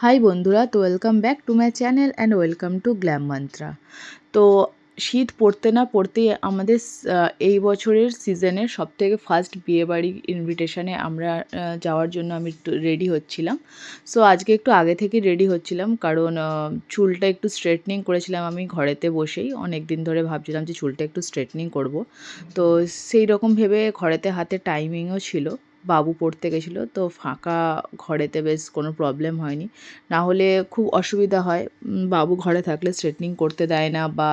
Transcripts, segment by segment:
High বন্ধুরা, তো welcome back to my channel and welcome to glam mantra. তো শীত পড়তে না পড়তেই আমাদের এই বছরের সিজনের সবথেকে ফার্স্ট বিয়েবাড়ির ইনভিটেশনে আমরা যাওয়ার জন্য আমি একটু রেডি হচ্ছিলাম। সো আজকে একটু আগে থেকে রেডি হচ্ছিলাম, কারণ চুলটা একটু স্ট্রেটনিং করেছিলাম আমি ঘরেতে বসেই। অনেক দিন ধরে ভাবছিলাম যে চুলটা একটু স্ট্রেটনিং করব। তো সেই রকম ভেবে ঘরেতে হাতে টাইমিংও ছিল, বাবু পড়তে গেছিলো, তো ফাঁকা ঘরেতে বেশ কোনো প্রবলেম হয়নি। না হলে খুব অসুবিধা হয়, বাবু ঘরে থাকলে স্ট্রেটনিং করতে দেয় না, বা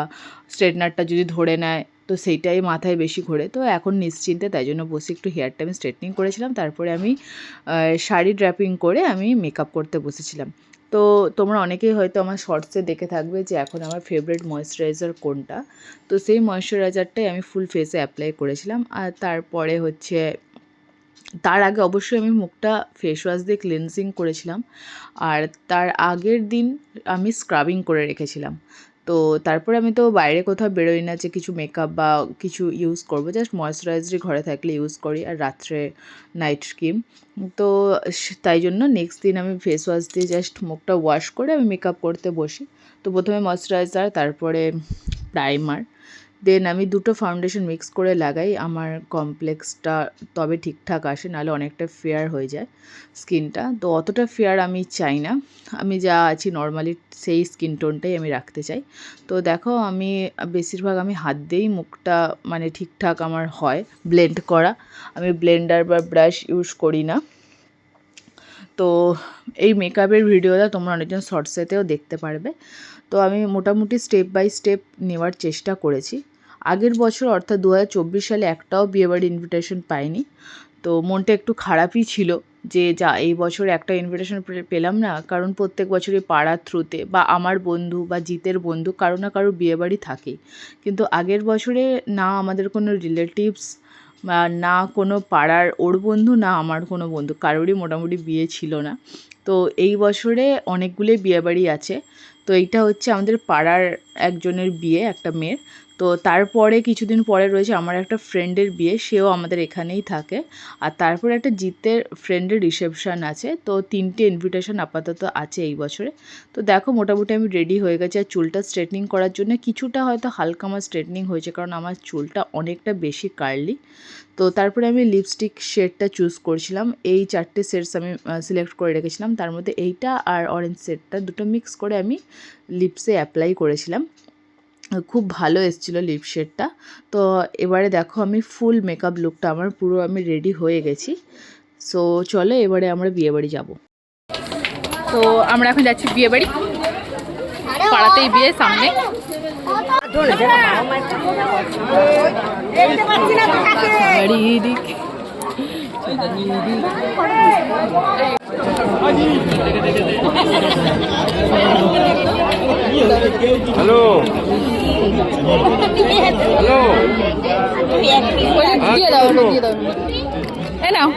স্ট্রেটনারটা যদি ধরে নেয় তো সেইটাই মাথায় বেশি ঘোরে। তো এখন নিশ্চিন্তে তাই জন্য বসে একটু হেয়ারটা আমি স্ট্রেটনিং করেছিলাম, তারপরে আমি শাড়ি ড্র্যাপিং করে আমি মেকআপ করতে বসেছিলাম। তো তোমরা অনেকেই হয়তো আমার শর্টসে দেখে থাকবে যে এখন আমার ফেভারিট ময়েশ্চারাইজার কোনটা। তো সেই ময়েশ্চারাইজারটাই আমি ফুল ফেসে অ্যাপ্লাই করেছিলাম। আর তারপরে হচ্ছে তার আগে অবশ্যই আমি মুখটা ফেস ওয়াশ দিয়ে ক্লিনজিং করেছিলাম, আর তার আগের দিন আমি স্ক্রাবিং করে রেখেছিলাম। তো তারপরে আমি তো বাইরে কোথাও বেরোই না যে কিছু মেকআপ বা কিছু ইউজ করবো, জাস্ট ময়েশ্চারাইজারই ঘরে থাকলে ইউজ করি, আর রাত্রে নাইট ক্রিম। তো তাই জন্য নেক্সট দিন আমি ফেস ওয়াশ দিয়ে জাস্ট মুখটা ওয়াশ করে আমি মেকআপ করতে বসি। তো প্রথমে ময়েশ্চারাইজার, তারপরে প্রাইমার, দেন আমি দুটো ফাউন্ডেশন মিক্স করে লাগাই। আমার কমপ্লেক্সটা তবে ঠিকঠাক আসে, নাহলে অনেকটা ফেয়ার হয়ে যায় স্কিনটা। তো অতটা ফেয়ার আমি চাই না, আমি যা আছি নর্মালি সেই স্কিন টোনটাই আমি রাখতে চাই। তো দেখো আমি বেশিরভাগ আমি হাত দিয়েই মুখটা মানে ঠিকঠাক আমার হয় ব্লেন্ড করা, আমি ব্লেন্ডার বা ব্রাশ ইউজ করি না। তো এই মেকআপের ভিডিওটা তোমরা অনেকজন শর্টসেতেও দেখতে পারবে। তো আমি মোটামুটি স্টেপ বাই স্টেপ নেওয়ার চেষ্টা করেছি। আগের বছর অর্থাৎ 2024 সালে একটাও বিয়েবাড়ি ইনভিটেশন পাইনি, তো মনটা একটু খারাপই ছিল যে যা এই বছর একটা ইনভিটেশন পেলাম না। কারণ প্রত্যেক বছরই পাড়ার থ্রুতে বা আমার বন্ধু বা জিতের বন্ধু কারো না কারো বিয়েবাড়ি থাকেই, কিন্তু আগের বছরে না আমাদের কোনো রিলেটিভস বা না কোনো পাড়ার ওর বন্ধু, না আমার কোনো বন্ধু, কারোরই মোটামুটি বিয়ে ছিল না। তো এই বছরে অনেকগুলোই বিয়েবাড়ি আছে। তো এইটা হচ্ছে আমাদের পাড়ার একজনের বিয়ে, একটা মেয়ের। তো তারপরে কিছুদিন পরে রয়েছে আমার একটা ফ্রেন্ডের বিয়ে, সেও আমাদের এখানেই থাকে। আর তারপরে একটা জিতের ফ্রেন্ডের রিসেপশান আছে। তো 3টে ইনভিটেশন আপাতত আছে এই বছরে। তো দেখো মোটামুটি আমি রেডি হয়ে গেছি। আর চুলটা স্ট্রেটনিং করার জন্য কিছুটা হয়তো হালকা আমার স্ট্রেটনিং হয়েছে, কারণ আমার চুলটা অনেকটা বেশি কার্লি। তো তারপরে আমি লিপস্টিক শেডটা চুজ করছিলাম। এই 4টে শেডস আমি সিলেক্ট করে রেখেছিলাম, তার মধ্যে এইটা আর অরেঞ্জ শেডটা দুটো মিক্স করে আমি লিপসে অ্যাপ্লাই করেছিলাম। খুব ভালো এসেছিলো লিপ শেডটা। তো এবারে দেখো আমি ফুল মেকআপ লুকটা আমার পুরো আমি রেডি হয়ে গেছি। সো চলো এবারে আমরা বিয়েবাড়ি যাব। তো আমরা এখন যাচ্ছি বিয়েবাড়ি, পাড়াতেই বিয়ে সামনে। হ্যালো হ্যালো, দিয়ে দাও, দিয়ে দাও। এ নাও,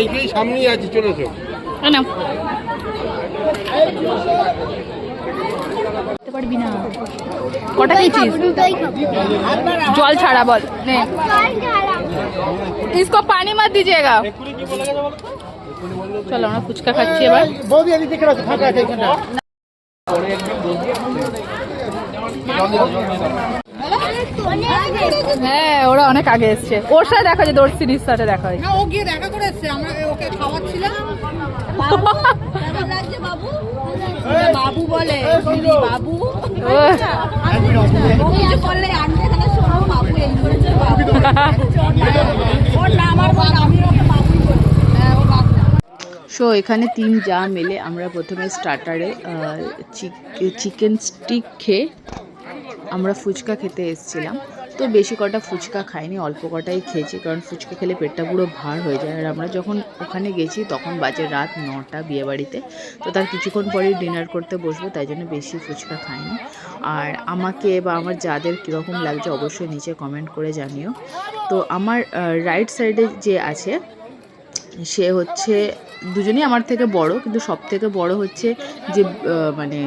এইখানে সামনেই আছি, চলে এসো। এ নাও। পারবি না, কটা খেয়েছিস? জল ছাড়া বল। নে, इसको पानी मत दीजिएगा। চলো আমরা ফুচকা খাচ্ছি এবার। হ্যাঁ, ওরা অনেক আগে এসছে। ওর সাথে দেখা যায়, ওর সিরিজ সাথে দেখা হয়। ও গিয়ে দেখা করে এসছে, আমরা ওকে খাওয়াচ্ছিলাম। বাবু বলে বাবু বললে আনতে তাহলে শোনো বাবু এই করেছে বাবু। ওর নাম আর বল, আমি ওকে বাবু বলি। হ্যাঁ ও বাবু। সো এখানে 3 যা মিলে আমরা প্রথমে স্টার্টারে চিকেন স্টিক খেয়ে আমরা ফুচকা খেতে এসেছিলাম। তো বেশি কটা ফুচকা খাইনি, অল্প কটাই খেয়েছি, কারণ ফুচকা খেলে পেটটা পুরো ভার হয়ে যায়। আর আমরা যখন ওখানে গেছি তখন বাজে রাত 9টা বিয়েবাড়িতে। তো তার কিছুক্ষণ পরেই ডিনার করতে বসবো, তাই জন্য বেশি ফুচকা খাইনি। আর আমাকে বা আমার যাদের কীরকম লাগছে অবশ্যই নিচে কমেন্ট করে জানিও। তো আমার রাইট সাইডে যে আছে সে হচ্ছে দুজনেই আমার থেকে বড়, কিন্তু সব থেকে বড় হচ্ছে যে মানে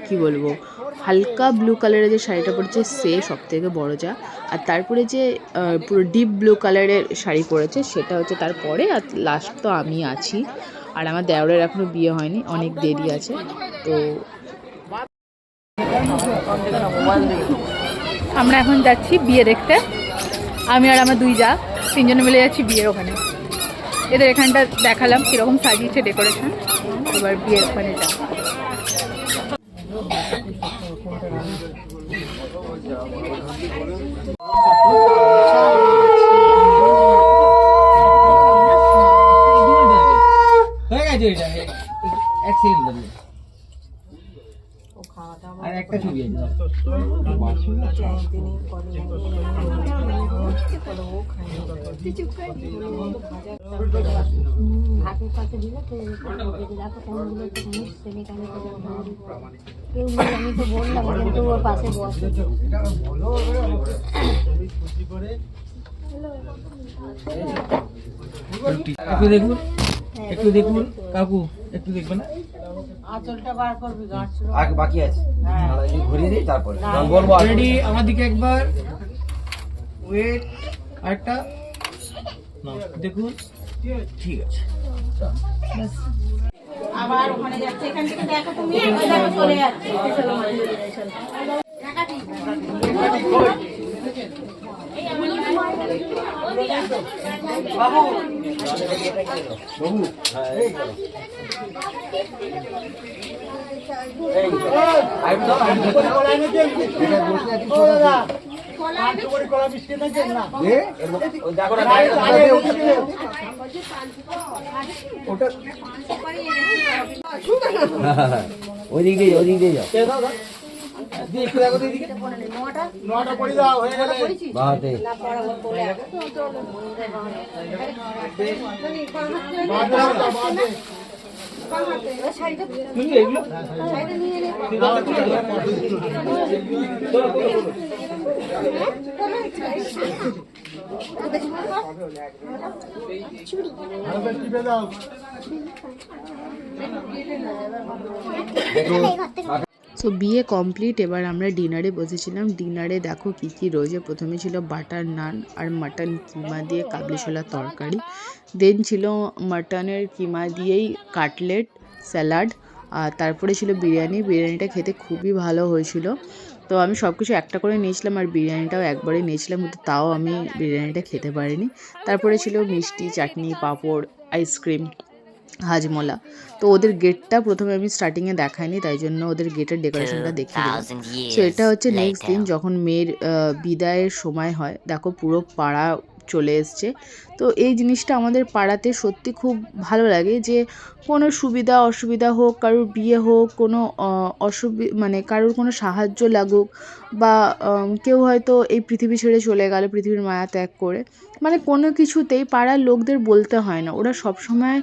কি বলবো, হালকা ব্লু কালারের যে শাড়িটা পরেছে সে সব থেকে বড় যা। আর তারপরে যে পুরো ডিপ ব্লু কালারের শাড়ি পরেছে সেটা হচ্ছে তারপরে। আর লাস্ট তো আমি আছি। আর আমার দেওরের এখনও বিয়ে হয়নি, অনেক দেরি আছে। তো আমরা এখন যাচ্ছি বিয়ে দেখতে, আমি আর আমার 2 যা 3 জনে মিলে যাচ্ছি বিয়ের ওখানে। এদের এখানটা দেখালাম কীরকম সাজিয়েছে ডেকোরেশন, এবার বিয়ের ওখানে যাব। হয়ে গেছে এটা, এক সেকেন্ড দাঁড়িয়ে আর একটা ছবি আছে। হাতের পাশে দিলে তো দেখো কোনগুলো তো মিশছে এখানে তো কেউ নেই, আমি তো বললাম কিন্তু ওর পাশে বসে। একটু দেখুন, একটু দেখুন কাকু, একটু দেখবেন না? আঁচলটা বার করবি, গাছ আগে বাকি আছে, ঘুরিয়ে দিই তারপরে বলবো। রেডি, আমার দিকে একবার ওয়েট, আরেকটা দেখুন, ঠিক আছে। আবার ওখানে যাচ্ছে, এখান থেকে দেখো তুমি, দেখো চলে যাচ্ছে। বাবু ওদিক দিয়ে যাও, ওদিক দিয়ে যাও। বাহাতে সো বিয়ে কমপ্লিট, এবার আমরা ডিনারে বসেছিলাম। ডিনারে দেখো কী কী রয়েছে। প্রথমে ছিল বাটার নান আর মাটন কিমা দিয়ে কাবলি ছোলার তরকারি, দেন ছিল মাটনের কিমা দিয়েই কাটলেট, স্যালাড, আর তারপরে ছিল বিরিয়ানি। বিরিয়ানিটা খেতে খুবই ভালো হয়েছিল। তো আমি সব কিছু একটা করে নিয়েছিলাম আর বিরিয়ানিটাও একবারে নিয়েছিলাম, কিন্তু তাও আমি বিরিয়ানিটা খেতে পারিনি। তারপরে ছিল মিষ্টি, চাটনি, পাঁপড়, আইসক্রিম, হাজমোলা। তো ওদের গেটটা প্রথমে আমি স্টার্টিংয়ে দেখাইনি, তাই জন্য ওদের গেটের ডেকোরেশনটা দেখিয়ে দিলাম। সো এটা হচ্ছে নেক্সট দিন যখন মেয়ের বিদায়ের সময় হয়। দেখো পুরো পাড়া চলে এসছে। তো এই জিনিসটা আমাদের পাড়াতে সত্যি খুব ভালো লাগে, যে কোনো সুবিধা অসুবিধা হোক, কারোর বিয়ে হোক, কোনো মানে কারোর কোনো সাহায্য লাগুক, বা কেউ হয়তো এই পৃথিবী ছেড়ে চলে গেল পৃথিবীর মায়া ত্যাগ করে, মানে কোনো কিছুতেই পাড়ার লোকদের বলতে হয় না, ওরা সবসময়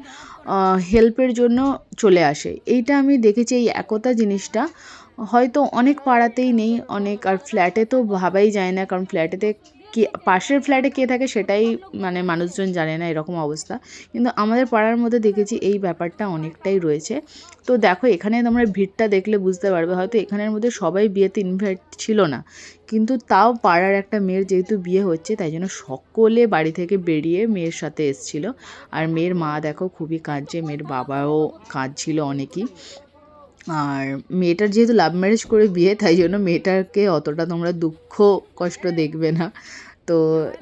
হেল্পের জন্য চলে আসে। এইটা আমি দেখেছি, এই একতা জিনিসটা হয়তো অনেক পাড়াতেই নেই, অনেক আর ফ্ল্যাটে তো ভাবাই যায় না, কারণ ফ্ল্যাটেতে কে পাশের ফ্ল্যাটে কে থাকে সেটাই মানে মানুষজন জানে না, এরকম অবস্থা। কিন্তু আমাদের পাড়ার মধ্যে দেখেছি এই ব্যাপারটা অনেকটাই রয়েছে। তো দেখো এখানে তোমরা ভিড়টা দেখলে বুঝতে পারবে, হয়তো এখানের মধ্যে সবাই বিয়েতে ইনভাইট ছিল না, কিন্তু তাও পাড়ার একটা মেয়ের যেহেতু বিয়ে হচ্ছে, তাই জন্য সকলে বাড়ি থেকে বেরিয়ে মেয়ের সাথে এসেছিলো। আর মেয়ের মা দেখো খুবই কাঁদছে, মেয়ের বাবাও কাঁদছিল অনেকই। আর মেয়েটার যেহেতু লাভ ম্যারেজ করে বিয়ে, তাই জন্য মেয়েটাকে অতটা তোমরা দুঃখ কষ্ট দেখবে না। তো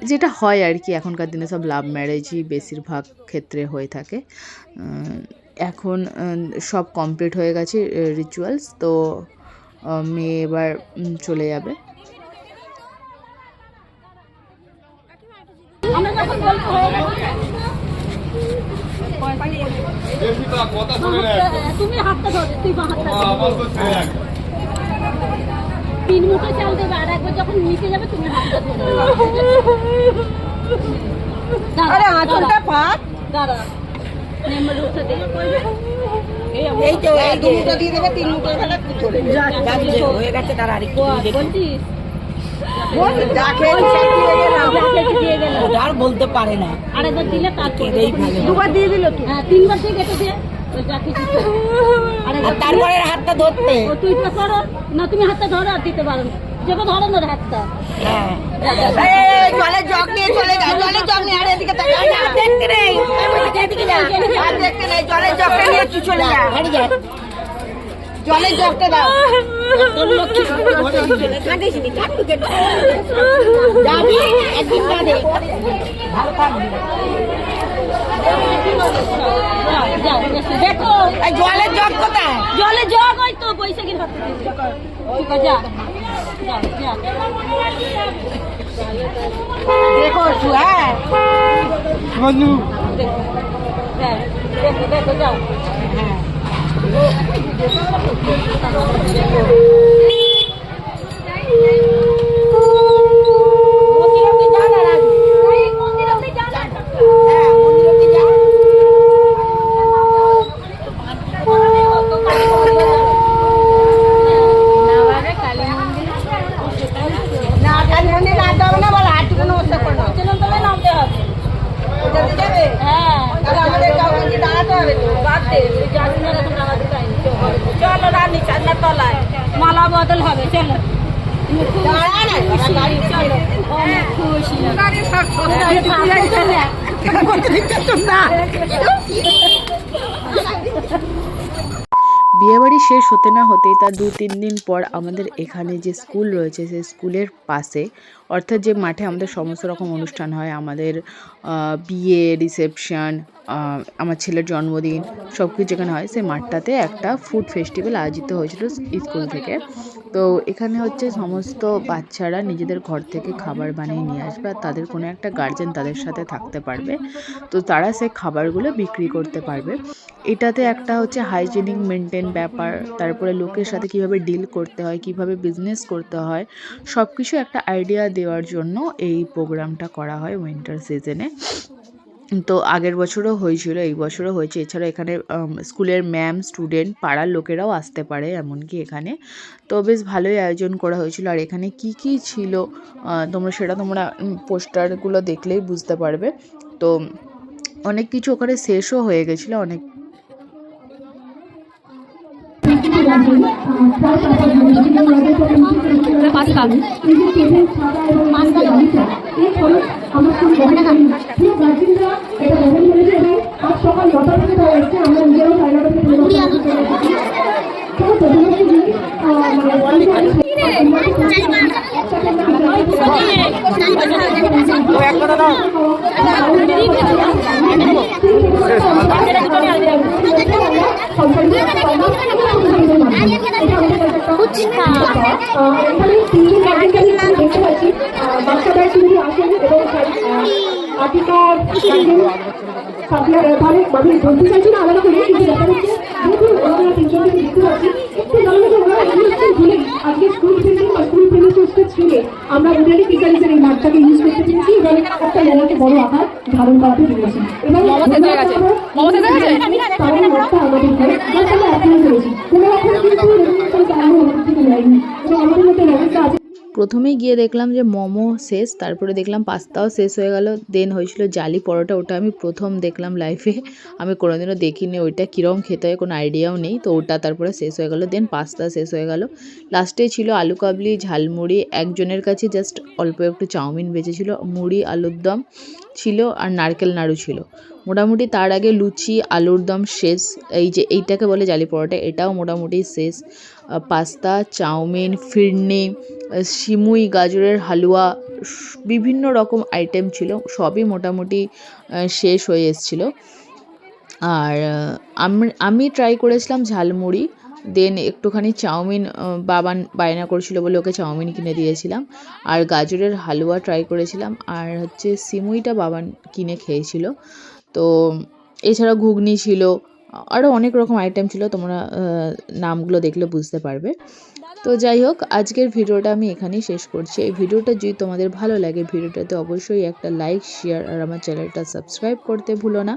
যেটা হয় আর কি, এখনকার দিনে সব লাভ ম্যারেজই বেশিরভাগ ক্ষেত্রে হয়ে থাকে। এখন সব কমপ্লিট হয়ে গেছে রিচুয়ালস। তো মেয়ে এবার চলে যাবে। তুমি হাতটা ধরে, তুই তিন মুঠো চাল দেবে, আর একবার যখন নিচে যাবে তুমি হাতটা ধরে। আরে আঁচলটা পাত, দাঁড়া নেম্বার উঠে দে। এই তো এই দু মুঠো দিয়ে দেবে, তিন মুঠো বেলা চলে যাবে, হয়ে গেছে। তার আরেকটু বলছিস, আর বলতে পারে না, আরেকবার দিলে তার দুবার দিয়ে দিল তো, হ্যাঁ 3বার দিয়ে কেটে দিয়ে তারপরে হাতটা ধরতে। তুই তো করো না, তুমি হাতটা ধরো আর দিতে পারো। যেটা ধরো না হাতটা জলের জগ নিয়ে চলে যায়, জলের জগ নিয়ে আর এদিকে দেখতে নেই, এদিকে যা, আর দেখতে নেই, জলের জগটা নিয়ে তুই চলে যা, জলের জগটা দাও। যাবি একদিন কাঁদে, ভালো থাকবি। দেখো জলের জগ কোথায়? জলে জগ ওই তো বৈশাখীর হাতে যা যা যা দেখো একটু, হ্যাঁ দেখো দেখো যাও চলো রানী চাঁদনার তলায় মালা বদল হবে চলো বিয়েবাড়ি শেষ হতে না হতেই তার 2-3 দিন পর আমাদের এখানে যে স্কুল রয়েছে সেই স্কুলের পাশে, অর্থাৎ যে মাঠে আমাদের সমস্ত রকম অনুষ্ঠান হয়, আমাদের বিয়ে, রিসেপশন, আমার ছেলের জন্মদিন সব কিছু যেখানে হয়, সেই মাঠটাতে একটা ফুড ফেস্টিভ্যাল আয়োজিত হয়েছিল স্কুল থেকে। তো এখানে হচ্ছে সমস্ত বাচ্চারা নিজেদের ঘর থেকে খাবার বানিয়ে নিয়ে আসবে, আর তাদের কোনো একটা গার্জেন তাদের সাথে থাকতে পারবে, তো তারা সেই খাবারগুলো বিক্রি করতে পারবে। এটাতে একটা হচ্ছে হাইজিনিক মেনটেন ব্যাপার, তারপরে লোকের সাথে কিভাবে ডিল করতে হয়, কিভাবে বিজনেস করতে হয়, সব কিছু একটা আইডিয়া দেওয়ার জন্য এই প্রোগ্রামটা করা হয় উইন্টার সিজনে। তো আগের বছরও হয়েছিল, এই বছরও হয়েছে। এছাড়া এখানে স্কুলের ম্যাম, স্টুডেন্ট, পাড়ার লোকেরাও আসতে পারে এমনকি এখানে। তো বেশ ভালোই আয়োজন করা হয়েছিল। আর এখানে কি কি ছিল তোমরা পোস্টারগুলো দেখলেই বুঝতে পারবে। তো অনেক কিছু ওখানে শেষও হয়ে গেছিলো, অনেক আমরা ওদেরই টিচারের এই মাঠটাকে ইউজ করতে পেরেছি এবং একটা মেলাকে বড় আকার ধারণ করাতে পেরেছি। এবং আমাদের প্রথমেই গিয়ে দেখলাম যে মোমো শেষ, তারপরে দেখলাম পাস্তাও শেষ হয়ে গেল, দেন হয়েছিল জালি পরোটা। ওটা আমি প্রথম দেখলাম লাইফে, আমি কোনোদিনও দেখিনি ওইটা কীরকম খেতে হয়, কোনো আইডিয়াও নেই। তো ওটা তারপরে শেষ হয়ে গেল, দেন পাস্তা শেষ হয়ে গেল। লাস্টে ছিল আলু কাবলি, ঝালমুড়ি, একজনের কাছে জাস্ট অল্প একটু চাউমিন বেঁচেছিল, মুড়ি, আলুর দম ছিল আর নারকেল নাড়ু ছিল। মোটামুটি তার আগে লুচি, আলুর দম শেষ। এই যে এইটাকে বলে জালি পরোটা, এটাও মোটামুটি শেষ। পাস্তা, চাউমিন, ফিরনি, সিমুই, গাজরের হালুয়া, বিভিন্ন রকম আইটেম ছিল, সবই মোটামুটি শেষ হয়ে এসেছিলো। আর আমি ট্রাই করেছিলাম ঝালমুড়ি, দেন একটুখানি চাউমিন বাবান বায়না করেছিল বলে ওকে চাউমিন কিনে দিয়েছিলাম, আর গাজরের হালুয়া ট্রাই করেছিলাম, আর হচ্ছে সিমুইটা বাবান কিনে খেয়েছিল। তো এছাড়া ঘুগনি ছিল, আরও অনেক রকম আইটেম ছিল, তোমরা নামগুলো দেখলে বুঝতে পারবে। তো যাই হোক, আজকের ভিডিওটা আমি এখানেই শেষ করছি। এই ভিডিওটা যদি তোমাদের ভালো লাগে, ভিডিওটাতে অবশ্যই একটা লাইক, শেয়ার আর আমার চ্যানেলটা সাবস্ক্রাইব করতে ভুলো না।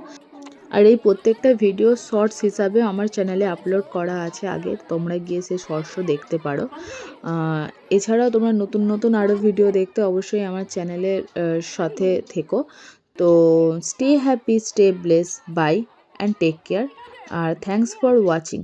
আর এই প্রত্যেকটা ভিডিও শর্টস হিসাবে আমার চ্যানেলে আপলোড করা আছে আগে, তোমরা গিয়ে সেই শর্টসও দেখতে পারো। এছাড়াও তোমরা নতুন নতুন আরও ভিডিও দেখতে অবশ্যই আমার চ্যানেলের সাথে থেকো। তো stay happy, stay bless, bye and take care, আর থ্যাংকস ফর ওয়াচিং।